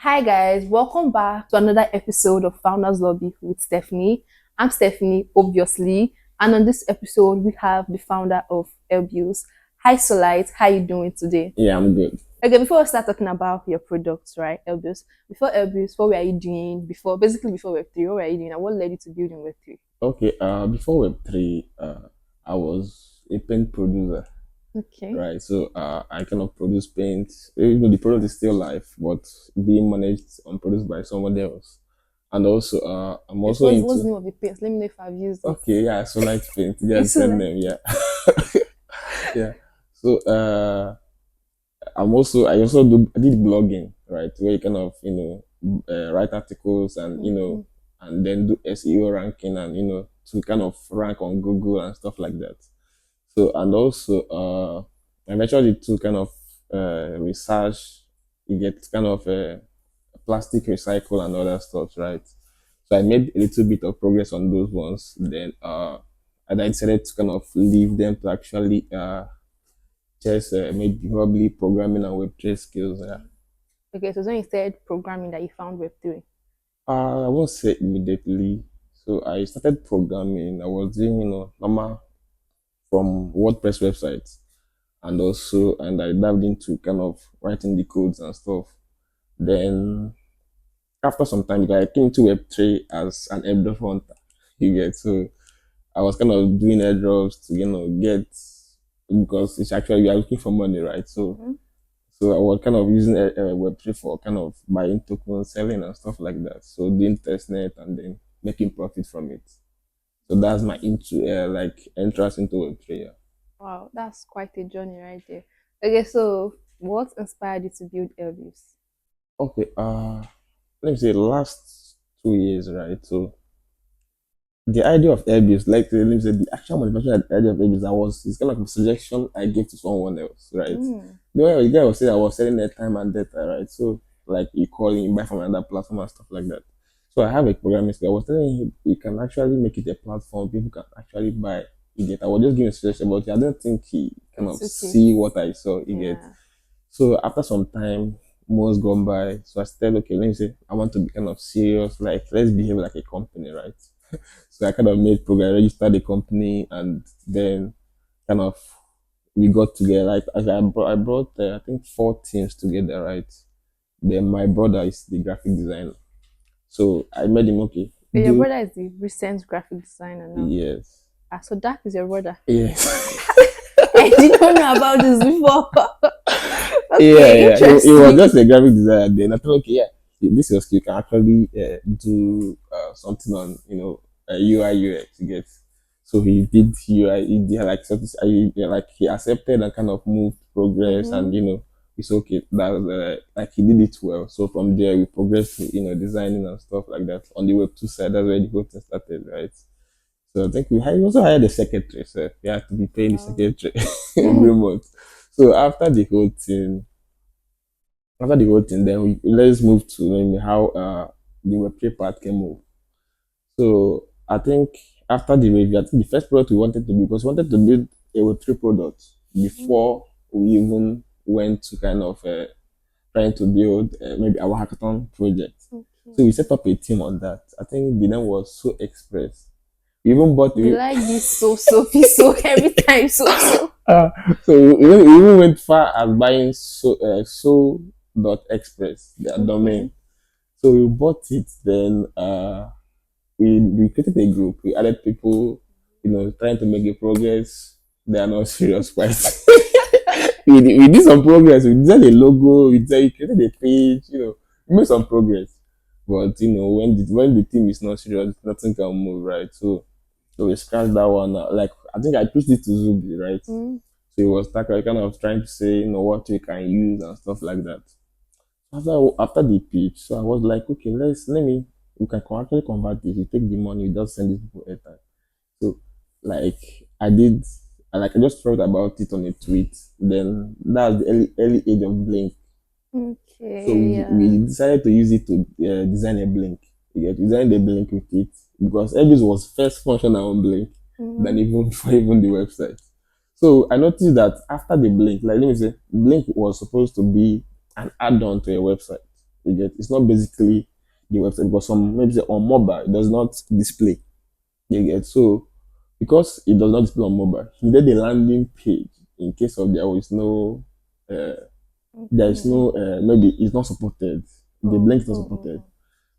Hi guys, welcome back to another episode of Founders Lobby with Stephanie. I'm Stephanie, obviously, and on this episode we have the founder of Airbills. Hi Psolite, how you doing today? Yeah, I'm good. Okay, before we start talking about your products, right, Airbills, before Airbills, what were you doing before Web3, what were you doing and what led you to building Web3? Okay, before Web3, I was a paint producer, Okay. right? So I kind of produce paint. Even though the product is still live, but being managed and produced by someone else. And also, I'm Yes, also what's the into, name of the paint? Let me know if I've used it. okay, yeah, so light paint. Yeah, the It's so same like name, yeah. Yeah. So I also I did blogging, right? Where you kind of, write articles and, mhm. and then do SEO ranking and, to kind of rank on Google and stuff like that. So, and also, I eventually to kind of research, you get kind of plastic recycle and other stuff, right? So I made a little bit of progress on those ones. Then, and I decided to kind of leave them to actually just maybe probably programming and web3 skills. Yeah. Okay, so when you said programming that you found Web3. I won't say immediately. So I started programming. I was doing, normal from WordPress websites, and I dived into kind of writing the codes and stuff. Then after some time, I came to Web3 as an airdrop hunter. You get, so I was kind of doing airdrops to get, because it's actually we are looking for money, right? So I was kind of using Web3 for kind of buying tokens, selling and stuff like that. So doing testnet and then making profit from it. So that's my into like entrance into Web3. Yeah. Wow, that's quite a journey right there. Okay, so what inspired you to build Elvis? Okay. Let me say last 2 years, right? So the idea of Airbills, like let me say the actual manufacturing idea of Airbills, it's kind of a suggestion I gave to someone else, right? Mm. The guy was saying I was selling airtime and data, right? So like you call him, you buy from another platform and stuff like that. So I have a programming skill. I was telling him you can actually make it a platform people can actually buy. You get. I was just giving a suggestion, but I don't think he kind It's of okay. see what I saw. You get. Yeah. So after some time, months gone by, so I said, okay, let me say I want to be kind of serious. Like let's behave like a company, right? So I kind of made progress, registered the company, and then kind of we got together. Like I brought I think 4 teams together, right? Then my brother is the graphic designer, so I made him okay. So your Do brother is the recent graphic designer now. yes, Ah, so that is your brother. yes, I did not know about this before. yeah, Okay, yeah. He was interesting. just a graphic designer. Then I thought, okay, yeah, this is you can actually do something on UI UX. You get. So he did UI. He did like something. Like he accepted and kind of moved progress, Mm-hmm. and it's okay. That like he did it well. So from there we progressed to designing and stuff like that on the Web2 side. That's where the whole thing started, right? So I think we also hired a secretary. So we had to be paying the Oh. secretary every month. So after the whole thing, then let's move to maybe how the Web3 part can move. So I think after the review, I think the first product we wanted to do, because we wanted to build a Web3 product Mm-hmm. before we even went to kind of trying to build maybe our hackathon project. Okay. So we set up a team on that. I think the name was So Express. We even bought You we, like this so every time so. uh, so we even went far as buying so.express, their Okay. domain. So we bought it, then we created a group. We added people, trying to make a progress. They are not serious, quite. We did some progress. We designed a logo. We created a page. We made some progress. But when the team is not serious, nothing can move, right? So we scratched that one out. Like I think I pitched it to Zubi, right? Mm. So he was kind of trying to say, what we can use and stuff like that. After the pitch, so I was like, okay, let me we can actually convert this. You take the money, you just send these people airtime. So like I did, I just thought about it on a tweet. Then that's the early age of Blink. So Okay, we yeah. decided to use it to design a Blink. We designed a Blink with it because Airbills was first functional on Blink than Mm-hmm. even for even the website. So I noticed that after the Blink, like let me say, Blink was supposed to be an add-on to a website. You get it's not basically the website because some maybe on mobile it does not display. You get so because it does not display on mobile, he needed a landing page in case of uh, there is Okay. no maybe it's not supported. The Oh, link is not oh, oh, supported. oh.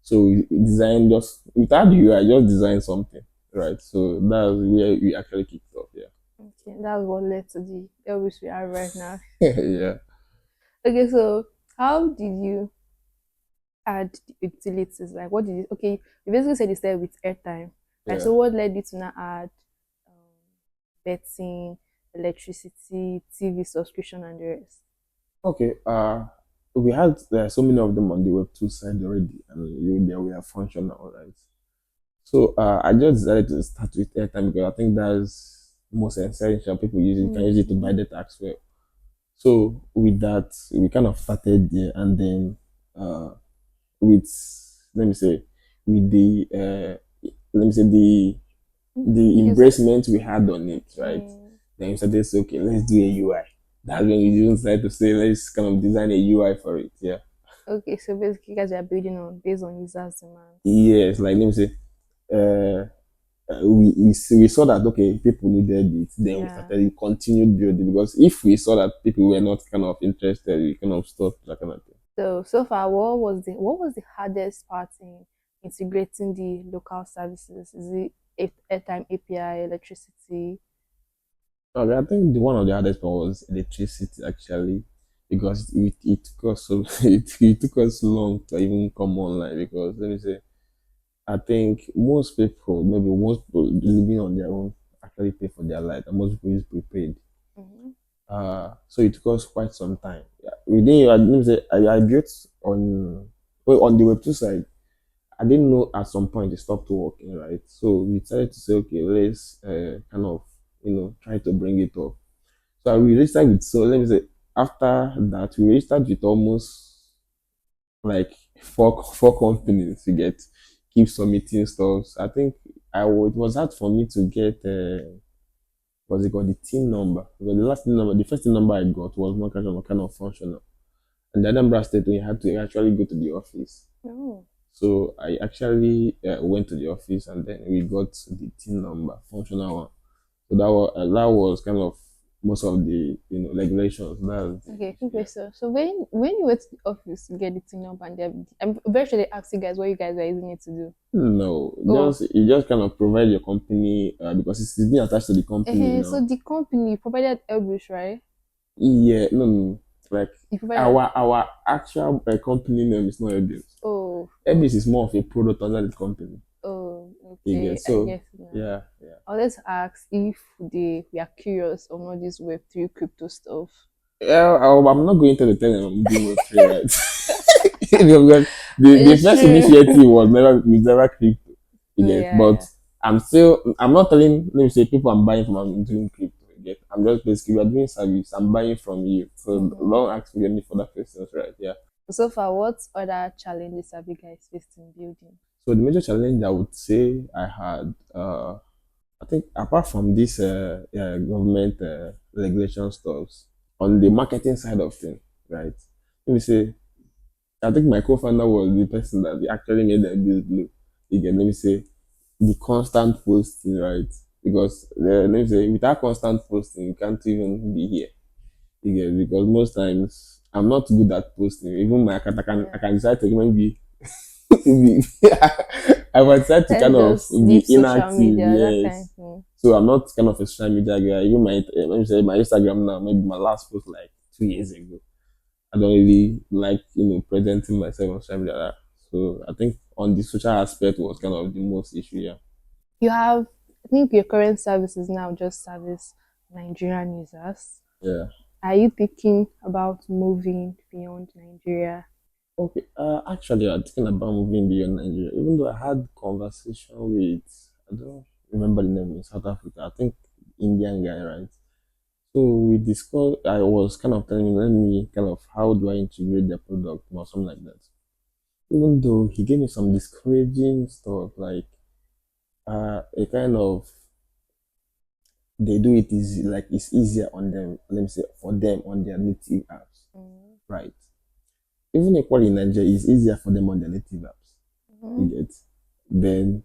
So we design just without the UI, just design something, right? So that's where we actually kicked off. Okay, that's what led to the Elvis we are right now. Yeah, yeah, Okay, so how did you add the utilities? Like, what did you? Okay, you basically said you started with airtime. Right. yeah. So, what led you to now add betting, electricity, TV subscription, and the rest? Okay. We had so many of them on the Web two side already, and they were functional, right? So I just decided to start with airtime because I think that's most essential. People use it, can use it to buy Mm-hmm. data as well. So with that, we kind of started there, and then uh, with let me say with the let me say the You said, embracement we had on it, right? mm, Then we started to say, okay, let's do a UI. That's when we even decided to say, let's kind of design a UI for it. Yeah. okay, so basically, you guys are building on based on users' demands. Yes, like let me say, uh, we saw that okay, people needed it. Then Yeah. we continued building because if we saw that people were not kind of interested, we kind of stopped that kind of thing. So far, what was the hardest part in integrating the local services? Is it airtime API, electricity? Okay, I think the one of the hardest part was electricity actually, because it took us so it took us long to even come online because let me say I think most people, maybe most people living on their own, actually pay for their light, and most people use prepaid. Mm-hmm. So it took us quite some time. Yeah, within, let me say, I built on well, on the Web two side. I didn't know at some point it stopped working, right? So we decided to say, okay, let's kind of try to bring it up. So we registered with so let me say after that we registered with almost like four companies to get keep submitting stuff. I think it was hard for me to get what's it called the team number because the first team number I got was not kind of functional, and the Anambra State we had to actually go to the office. Oh, So I actually went to the office and then we got the team number functional one. So that was kind of most of the regulations. That's the okay. issue. Quick Yeah. question. So when you went to the office to get the thing up and I'm very sure they asked you guys what you guys were using it to do. No, Oh, just you just kind of provide your company because it's been attached to the company so now. the company provided Airbus, right? Yeah, no, no, like You provided. our actual company name is not Airbills. Oh, oh, Airbills is more of a product under the company. oh. You get Okay, I so guess now. yeah, yeah. Let's ask if we are curious on all this Web3 crypto stuff. Yeah, I'm not going to tell them I'm doing Web3, right? Because the It's first true. initiative was never crypto. You get, but Yeah. I'm not telling, let me say, people I'm buying from, I'm doing crypto. You get, I'm just basically, we're doing service, I'm buying from you. So Mm-hmm. don't ask me any further questions, right? Yeah. So far, what other challenges have you guys faced in building? So the major challenge I would say I had, I think apart from this government regulation stuffs, on the marketing side of things, right? Let me say, I think my co-founder was the person that actually made the build blue. You get, let me say, the constant posting, right? Because let me say, without constant posting, you can't even be here. You get, because most times I'm not good at posting. Even my account, I can Yeah. decide to even be, be I might decide to kind Let's of just be leave social inactive, media, that kind yes. of thing. So I'm not kind of a social media guy. Even let me say my Instagram now, maybe my last post like 2 years ago. I don't really like, presenting myself on social media. So I think on the social aspect was kind of the most issue. Yeah. You have, I think your current services now just service Nigerian users. Yeah. Are you thinking about moving beyond Nigeria? Okay. Actually, I'm thinking about moving beyond Nigeria. Even though I had conversation with, I don't remember the name in South Africa. I think Indian guy, right? So we discussed. I was kind of telling him, let me kind of how do I integrate the product or something like that. Even though he gave me some discouraging stuff, like a kind of they do it easy, like it's easier on them. Let me say for them on their native apps, Mm. right? even equally in Nigeria, it's easier for them on their native apps. You Mhm. get. Then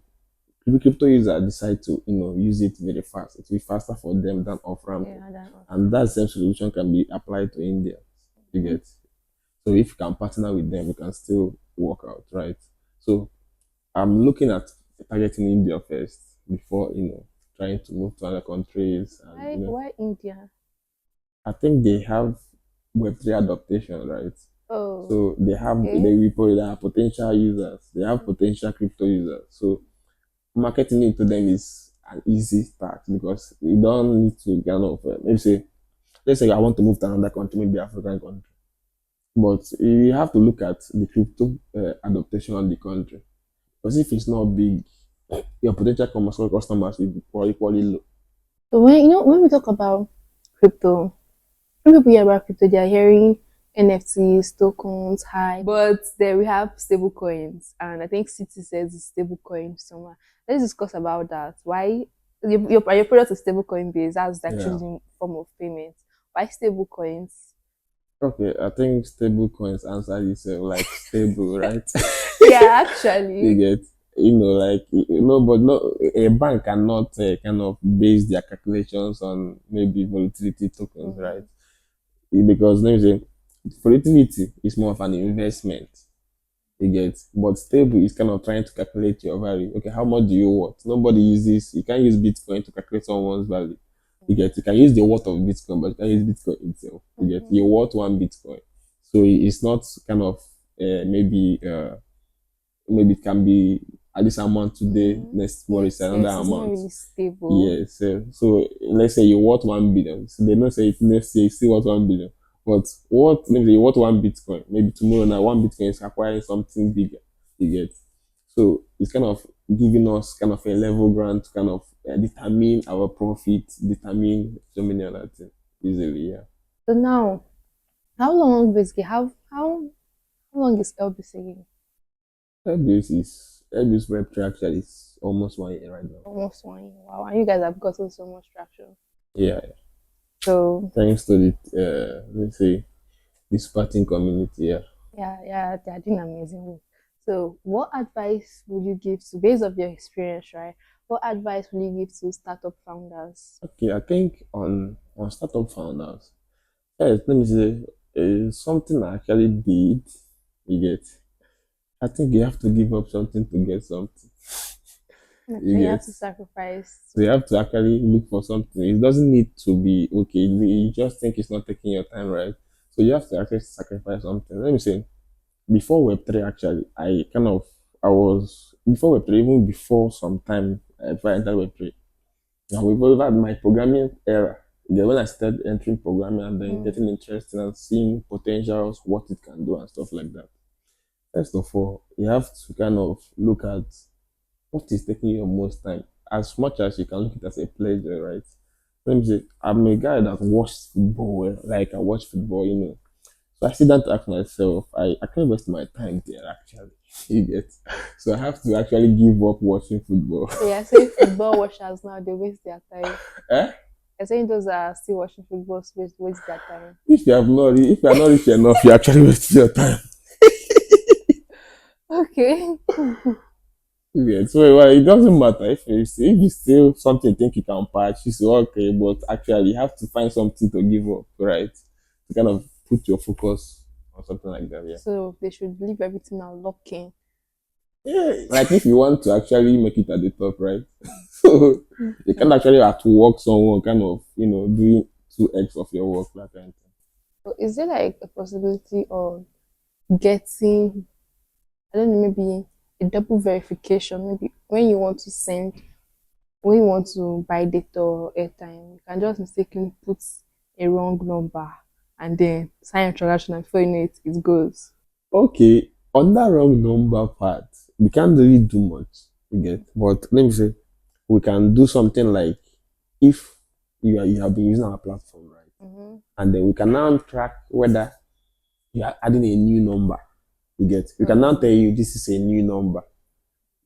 crypto users decide to use it very fast. It will be faster for them than off ramping, Yeah, that one. and that same solution can be applied to India. You Mhm. get. So if you can partner with them, you can still work out, right? So I'm looking at targeting India first before trying to move to other countries, and Why India? I think they have Web3 adaptation, right? Oh, So they have okay. they have potential users, they have potential crypto users. So marketing it to them is an easy start because you don't need to kind of maybe say, let's say I want to move to another country, maybe African country, but you have to look at the crypto adaptation of the country because if it's not big, your potential commercial customers will be equally low. So when we talk about crypto, when people hear about crypto, they are hearing NFTs, tokens, high. But then we have stable coins, and I think City says it's stable coin somewhere. Let's discuss about that. Why your product is stable coin based? That's the Yeah. choosing form of payment. Why stable coins? Okay, I think stable coins answer itself like stable, right? Yeah, You actually. get, like but no, a bank cannot kind of base their calculations on maybe volatility tokens, right? Mhm. Because let me say, volatility is more of an investment. You get, but stable is kind of trying to calculate your value. Okay, how much do you want? Nobody uses. You can't use Bitcoin to calculate someone's value. You get, you can use the worth of Bitcoin, but you can't use Bitcoin itself. You get, Mhm. you worth one Bitcoin, so it's not kind of maybe it can be at this amount today, Mhm. next tomorrow is Yes, another yes, it's not amount. really stable. Yes. So let's say you worth 1 billion. So they don't say it next year you still worth 1 billion. But what maybe you worth one Bitcoin. Maybe tomorrow now one Bitcoin is acquiring something bigger. You get. So it's kind of giving us kind of a level ground to kind of determine our profit, determine so many other things easily. Yeah. So now, how long basically? How long is LBC again? Airbus Web3 actually is almost 1 year right now. Almost 1 year. Wow, and you guys have gotten so much traction. Yeah. So Thanks to the let's say the Spartan community. Yeah. yeah, they're doing amazing work. So what advice would you give to, based of your experience, right? What advice will you give to startup founders? Okay, I think on startup founders, first let me say something I actually did. You get, I think you have to give up something to get something. You Okay, you have get, to sacrifice. so you have to actually look for something. It doesn't need to be okay. You just think it's not taking your time, right? So you have to actually sacrifice something. Let me say, before Web3, actually, I was before Web3, even before some time before I entered Web3. Now we've over my programming era. When I started entering programming and then Mm. getting interested and seeing potentials, what it can do and stuff like that. First of all, you have to kind of look at what is taking you most time. As much as you can look at it as a pleasure, right? Let me say, I'm a guy that watches football well. Like I watch football. So I sit down to ask myself, I can't waste my time there actually. You get, so I have to actually give up watching football. So you're saying football watchers now they waste their time. Eh? You're saying those are still watching football waste their time. If you are not rich enough, you actually waste your time. Okay. Yeah, so well, it doesn't matter if you still something you think you can patch, it's okay, but actually you have to find something to give up, right? To kind of put your focus on something like that, yeah. So they should leave everything now locked in. Yeah, like if you want to actually make it at the top, right? So you can Okay. actually outwork someone kind of, doing 2x of your work, that kind of thing. So is there like a possibility of getting, I don't know, maybe a double verification? Maybe when you want to buy data or airtime, you can just mistakenly put a wrong number and then sign a transaction, and before you know it, it goes. Okay, on that wrong number part, we can't really do much, you get. But let me say, we can do something like if you have been using our platform, right? Mm-hmm. And then we can now track whether you are adding a new number. You get, we can now tell Oh, you this is a new number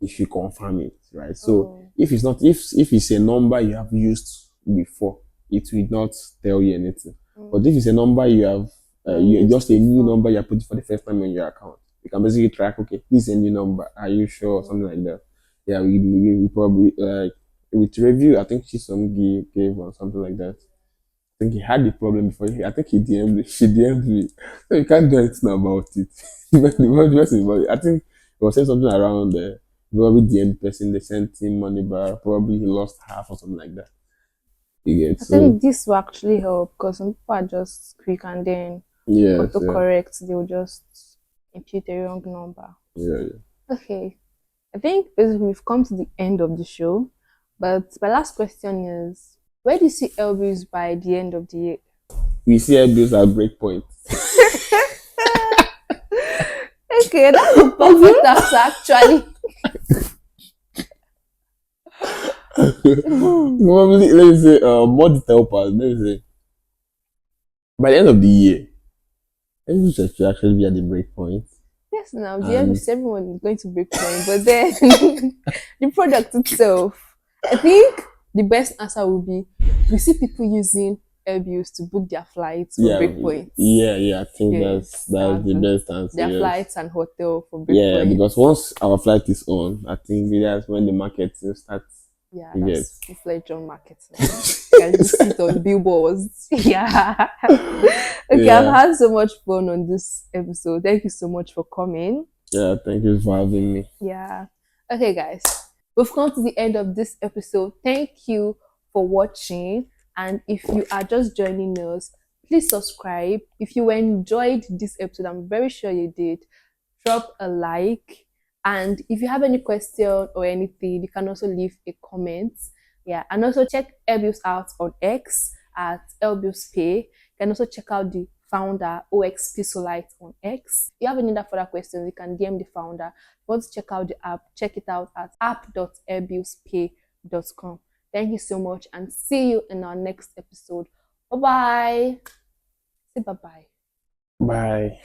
if you confirm it, right? So oh, if it's not if it's a number you have used before, it will not tell you anything. But mm, if it's a number you have You Used just a new before. number you're putting for the first time in your account. You can basically track, okay, this is a new number. Are you sure? Or something like that. Yeah, we probably like with review. I think she's some gave or something like that. I think he had the problem before. I think he DM'd me. She DM'd me. So you can't do anything about it. The worst about it. I think he was saying something around there. Probably the end person they sent him money back. Probably he lost half or something like that. You get I so think this will actually help because some people are just quick and then yes, yeah, autocorrect, they'll just impute a wrong number. yeah, yeah. Okay. I think basically we've come to the end of the show. But my last question is where do you see Elvis by the end of the year? We see Airbills at breakpoint. Okay, that's a perfect answer actually. Probably let me say more detailed part. Let me say by the end of the year, Airbills should actually be at the breakpoint. Yes, now the And Elvis, everyone is going to break point, but then the product itself, I think the best answer will be we see people using Airbus to book their flights for yeah, breakpoints. yeah, I think Yes, that's the best answer. their Yes. flights and hotel for Yeah, because breakpoints. once our flight is on, I think that's when the marketing starts Yeah, to get. that's full-fledged on marketing. You can just see it on billboards. Yeah. Okay, I've Yeah, had so much fun on this episode. Thank you so much for coming. yeah. Thank you for having me. Yeah. Okay, guys. We've come to the end of this episode. Thank you for watching. And if you are just joining us, please subscribe. If you enjoyed this episode, I'm very sure you did, drop a like. And if you have any question or anything, you can also leave a comment. Yeah. And also check Airbills out on X at Airbills Pay. You can also check out the founder OXP Psolite on X. If you have any other further questions, you can DM the founder. If you want to check out the app, check it out at app.airbillspay.com. Thank you so much and see you in our next episode. Bye bye. Say bye bye. Bye.